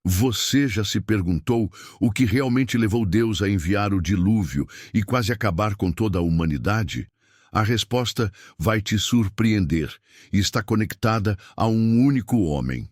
Você já se perguntou o que realmente levou Deus a enviar o dilúvio e quase acabar com toda a humanidade? A resposta vai te surpreender e está conectada a um único homem.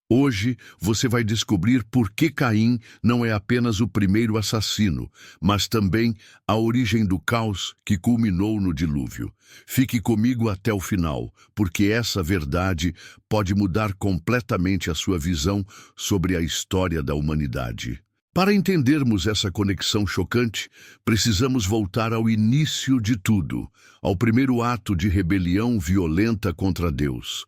Hoje você vai descobrir por que Caim não é apenas o primeiro assassino, mas também a origem do caos que culminou no dilúvio. Fique comigo até o final, porque essa verdade pode mudar completamente a sua visão sobre a história da humanidade. Para entendermos essa conexão chocante, precisamos voltar ao início de tudo, ao primeiro ato de rebelião violenta contra Deus.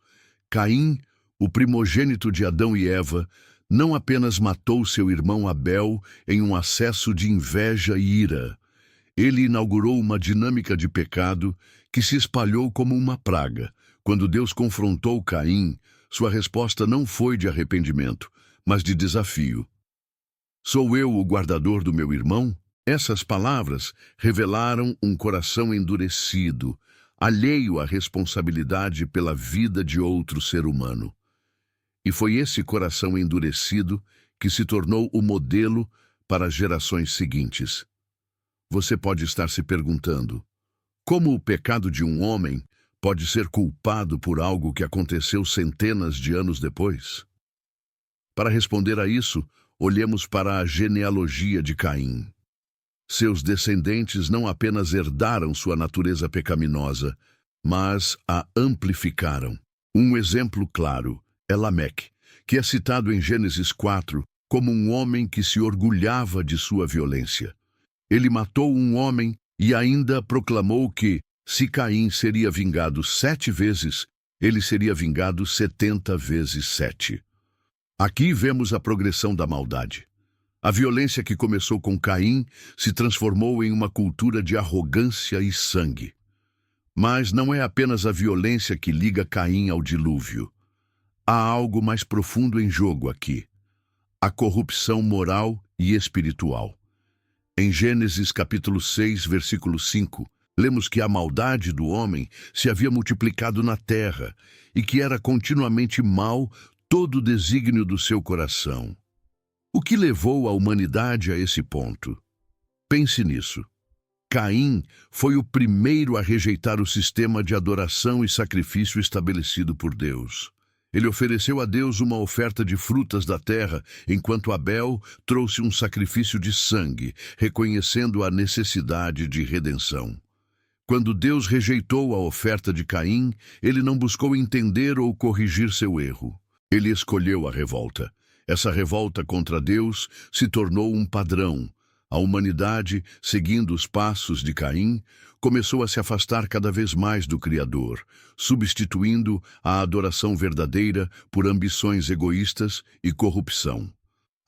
Caim, o primogênito de Adão e Eva, não apenas matou seu irmão Abel em um acesso de inveja e ira. Ele inaugurou uma dinâmica de pecado que se espalhou como uma praga. Quando Deus confrontou Caim, sua resposta não foi de arrependimento, mas de desafio. Sou eu o guardador do meu irmão? Essas palavras revelaram um coração endurecido, alheio à responsabilidade pela vida de outro ser humano. E foi esse coração endurecido que se tornou o modelo para as gerações seguintes. Você pode estar se perguntando, como o pecado de um homem pode ser culpado por algo que aconteceu centenas de anos depois? Para responder a isso, olhemos para a genealogia de Caim. Seus descendentes não apenas herdaram sua natureza pecaminosa, mas a amplificaram. Um exemplo claro é Lameque, que é citado em Gênesis 4 como um homem que se orgulhava de sua violência. Ele matou um homem e ainda proclamou que, se Caim seria vingado 7 vezes, ele seria vingado 70 vezes 7. Aqui vemos a progressão da maldade. A violência que começou com Caim se transformou em uma cultura de arrogância e sangue. Mas não é apenas a violência que liga Caim ao dilúvio. Há algo mais profundo em jogo aqui: a corrupção moral e espiritual. Em Gênesis capítulo 6, versículo 5, lemos que a maldade do homem se havia multiplicado na terra e que era continuamente mau todo o desígnio do seu coração. O que levou a humanidade a esse ponto? Pense nisso. Caim foi o primeiro a rejeitar o sistema de adoração e sacrifício estabelecido por Deus. Ele ofereceu a Deus uma oferta de frutas da terra, enquanto Abel trouxe um sacrifício de sangue, reconhecendo a necessidade de redenção. Quando Deus rejeitou a oferta de Caim, ele não buscou entender ou corrigir seu erro. Ele escolheu a revolta. Essa revolta contra Deus se tornou um padrão. A humanidade, seguindo os passos de Caim, começou a se afastar cada vez mais do Criador, substituindo a adoração verdadeira por ambições egoístas e corrupção.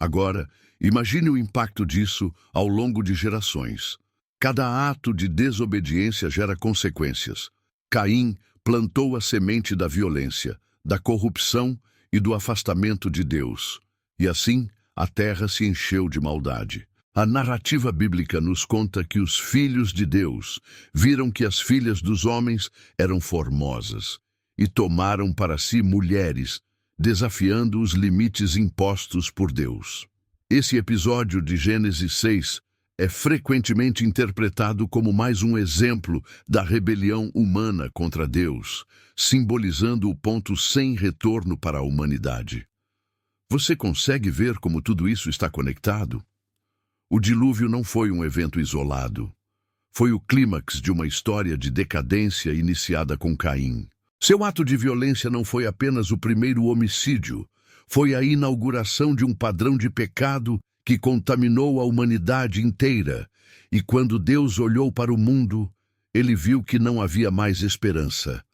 Agora, imagine o impacto disso ao longo de gerações. Cada ato de desobediência gera consequências. Caim plantou a semente da violência, da corrupção e do afastamento de Deus. E assim, a terra se encheu de maldade. A narrativa bíblica nos conta que os filhos de Deus viram que as filhas dos homens eram formosas e tomaram para si mulheres, desafiando os limites impostos por Deus. Esse episódio de Gênesis 6 é frequentemente interpretado como mais um exemplo da rebelião humana contra Deus, simbolizando o ponto sem retorno para a humanidade. Você consegue ver como tudo isso está conectado? O dilúvio não foi um evento isolado. Foi o clímax de uma história de decadência iniciada com Caim. Seu ato de violência não foi apenas o primeiro homicídio, foi a inauguração de um padrão de pecado que contaminou a humanidade inteira. E quando Deus olhou para o mundo, ele viu que não havia mais esperança.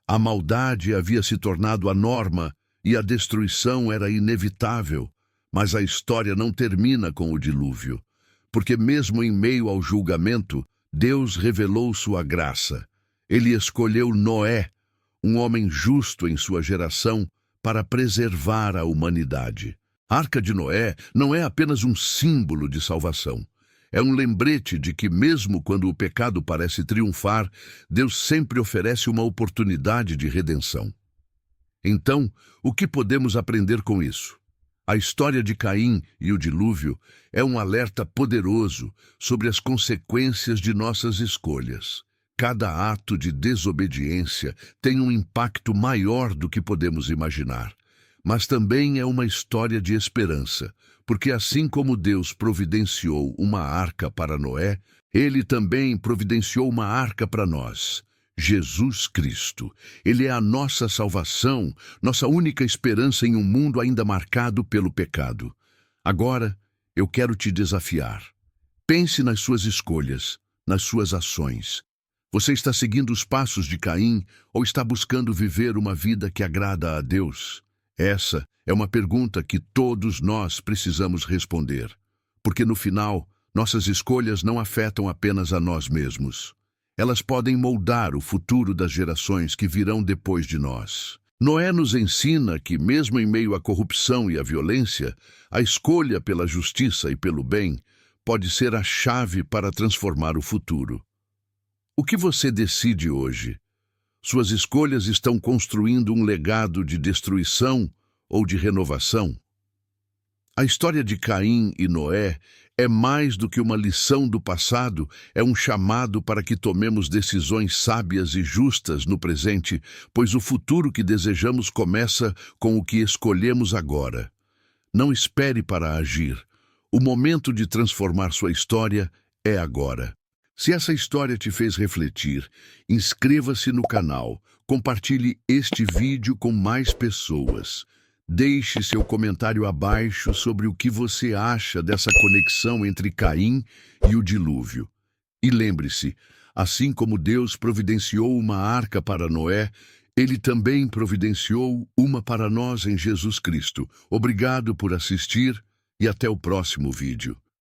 A maldade havia se tornado a norma e a destruição era inevitável. Mas a história não termina com o dilúvio, porque mesmo em meio ao julgamento, Deus revelou sua graça. Ele escolheu Noé, um homem justo em sua geração, para preservar a humanidade. A Arca de Noé não é apenas um símbolo de salvação. É um lembrete de que mesmo quando o pecado parece triunfar, Deus sempre oferece uma oportunidade de redenção. Então, o que podemos aprender com isso? A história de Caim e o dilúvio é um alerta poderoso sobre as consequências de nossas escolhas. Cada ato de desobediência tem um impacto maior do que podemos imaginar. Mas também é uma história de esperança, porque assim como Deus providenciou uma arca para Noé, Ele também providenciou uma arca para nós. Jesus Cristo. Ele é a nossa salvação, nossa única esperança em um mundo ainda marcado pelo pecado. Agora, eu quero te desafiar. Pense nas suas escolhas, nas suas ações. Você está seguindo os passos de Caim ou está buscando viver uma vida que agrada a Deus? Essa é uma pergunta que todos nós precisamos responder, porque no final, nossas escolhas não afetam apenas a nós mesmos. Elas podem moldar o futuro das gerações que virão depois de nós. Noé nos ensina que, mesmo em meio à corrupção e à violência, a escolha pela justiça e pelo bem pode ser a chave para transformar o futuro. O que você decide hoje? Suas escolhas estão construindo um legado de destruição ou de renovação? A história de Caim e Noé é mais do que uma lição do passado, é um chamado para que tomemos decisões sábias e justas no presente, pois o futuro que desejamos começa com o que escolhemos agora. Não espere para agir. O momento de transformar sua história é agora. Se essa história te fez refletir, inscreva-se no canal, compartilhe este vídeo com mais pessoas. Deixe seu comentário abaixo sobre o que você acha dessa conexão entre Caim e o dilúvio. E lembre-se, assim como Deus providenciou uma arca para Noé, Ele também providenciou uma para nós em Jesus Cristo. Obrigado por assistir e até o próximo vídeo.